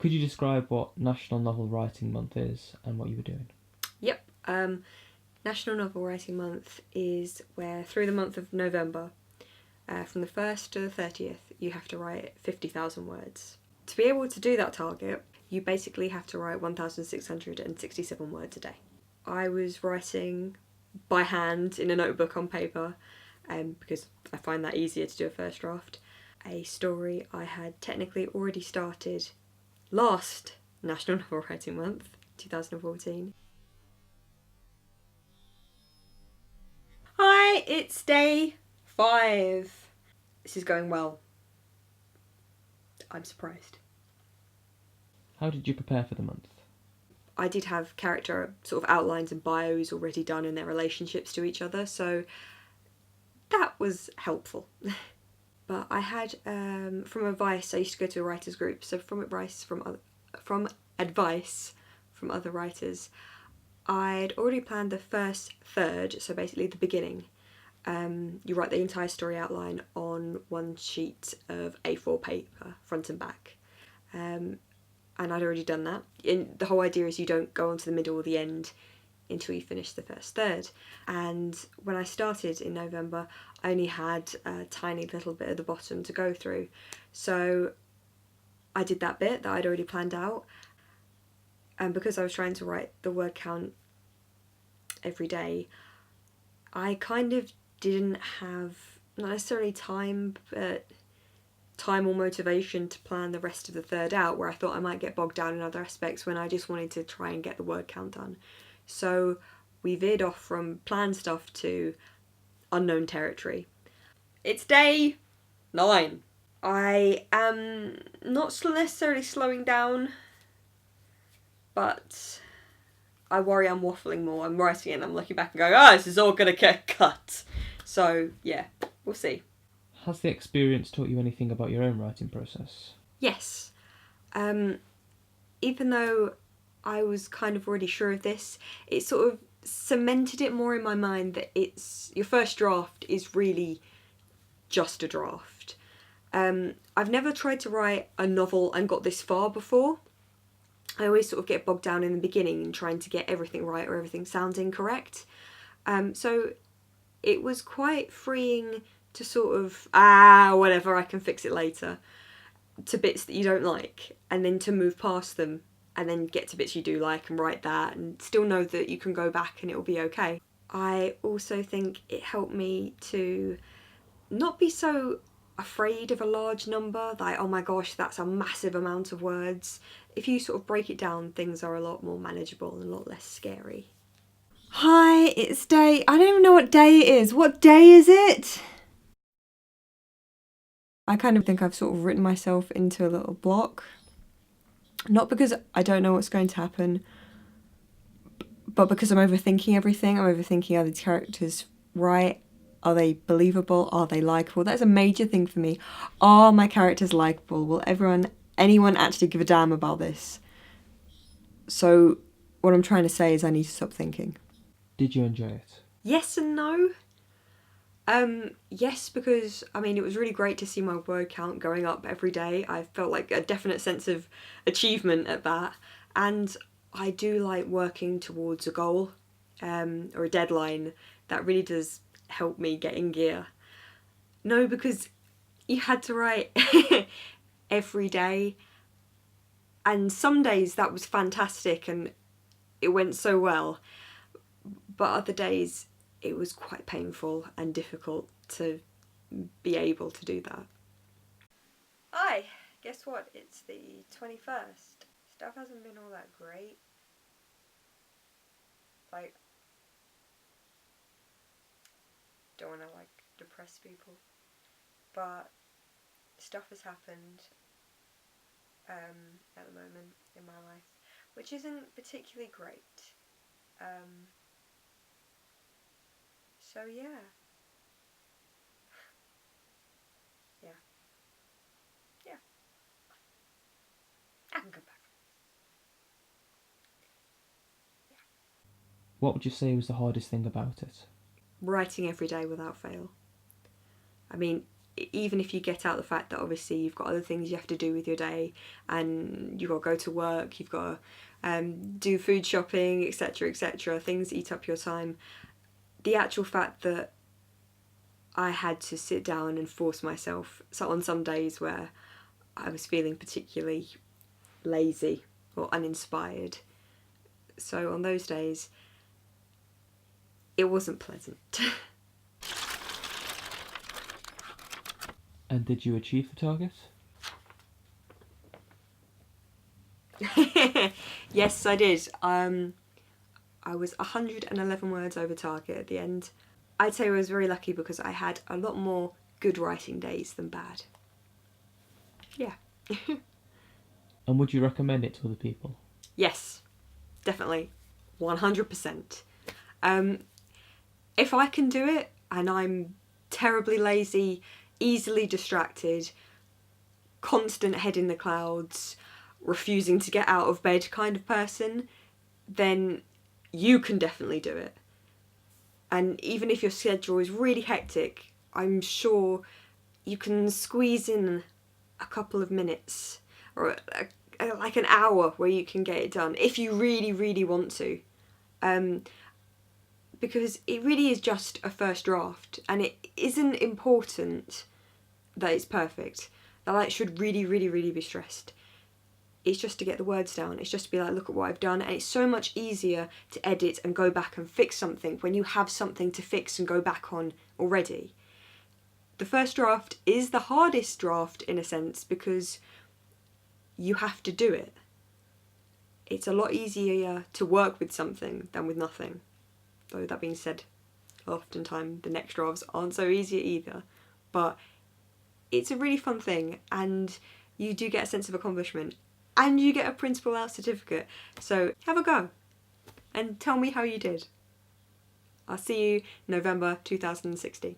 Could you describe what National Novel Writing Month is and what you were doing? Yep. National Novel Writing Month is where through the month of November, from the 1st to the 30th, you have to write 50,000 words. To be able to do that target, you basically have to write 1,667 words a day. I was writing by hand in a notebook on paper, because I find that easier to do a first draft. A story I had technically already started last National Novel Writing Month, 2014. Hi, it's day 5. This is going well. I'm surprised. How did you prepare for the month? I did have character sort of outlines and bios already done in their relationships to each other, so that was helpful. But I had, from advice, I used to go to a writers group, so from advice from other writers, I'd already planned the first third, so basically the beginning. You write the entire story outline on one sheet of A4 paper, front and back. And I'd already done that. And the whole idea is you don't go on to the middle or the end until you finish the first third. And when I started in November, I only had a tiny little bit at the bottom to go through. So I did that bit that I'd already planned out. And because I was trying to write the word count every day, I kind of didn't have, not necessarily time, but time or motivation to plan the rest of the third out, where I thought I might get bogged down in other aspects when I just wanted to try and get the word count done. So we veered off from planned stuff to unknown territory. It's day 9. I am not necessarily slowing down, but I worry I'm waffling more. I'm writing it and I'm looking back and going, this is all going to get cut. So yeah, we'll see. Has the experience taught you anything about your own writing process? Yes. Even though I was kind of already sure of this, it sort of cemented it more in my mind that your first draft is really just a draft. I've never tried to write a novel and got this far before. I always sort of get bogged down in the beginning and trying to get everything right or everything sounding correct. So it was quite freeing to sort of, whatever, I can fix it later, to bits that you don't like, and then to move past them and then get to bits you do like and write that and still know that you can go back and it'll be okay. I also think it helped me to not be so afraid of a large number, like, oh my gosh, that's a massive amount of words. If you sort of break it down, things are a lot more manageable and a lot less scary. Hi, it's day... I don't even know what day it is. What day is it? I kind of think I've sort of written myself into a little block. Not because I don't know what's going to happen, but because I'm overthinking everything. I'm overthinking, are these characters right? Are they believable? Are they likeable? That's a major thing for me. Are my characters likeable? Will anyone actually give a damn about this? So what I'm trying to say is I need to stop thinking. Did you enjoy it? Yes and no. Yes, because it was really great to see my word count going up every day. I felt like a definite sense of achievement at that, and I do like working towards a goal, or a deadline. That really does help me get in gear. No, because you had to write every day, and some days that was fantastic and it went so well, but other days it was quite painful and difficult to be able to do that. Hi, guess what? It's the 21st. Stuff hasn't been all that great. Like, don't want to depress people, but stuff has happened at the moment in my life, which isn't particularly great. So yeah. I can come back. What would you say was the hardest thing about it? Writing every day without fail. even if you get out the fact that obviously you've got other things you have to do with your day, and you've got to go to work, you've got to do food shopping, etc., etc., things eat up your time. The actual fact that I had to sit down and force myself, so on some days where I was feeling particularly lazy or uninspired, so on those days it wasn't pleasant. And did you achieve the target? Yes, I did. I was 111 words over target at the end. I'd say I was very lucky because I had a lot more good writing days than bad. Yeah. And would you recommend it to other people? Yes, definitely. 100%. If I can do it and I'm terribly lazy, easily distracted, constant head in the clouds, refusing to get out of bed kind of person, then you can definitely do it. And even if your schedule is really hectic, I'm sure you can squeeze in a couple of minutes or like an hour where you can get it done if you really, really want to. Because it really is just a first draft, and it isn't important that it's perfect. That like should really, really, really be stressed. It's just to get the words down. It's just to be like, look at what I've done. And it's so much easier to edit and go back and fix something when you have something to fix and go back on already. The first draft is the hardest draft in a sense because you have to do it. It's a lot easier to work with something than with nothing. Though that being said, oftentimes the next drafts aren't so easy either. But it's a really fun thing, and you do get a sense of accomplishment. And you get a principal out certificate. So have a go and tell me how you did. I'll see you November 2016.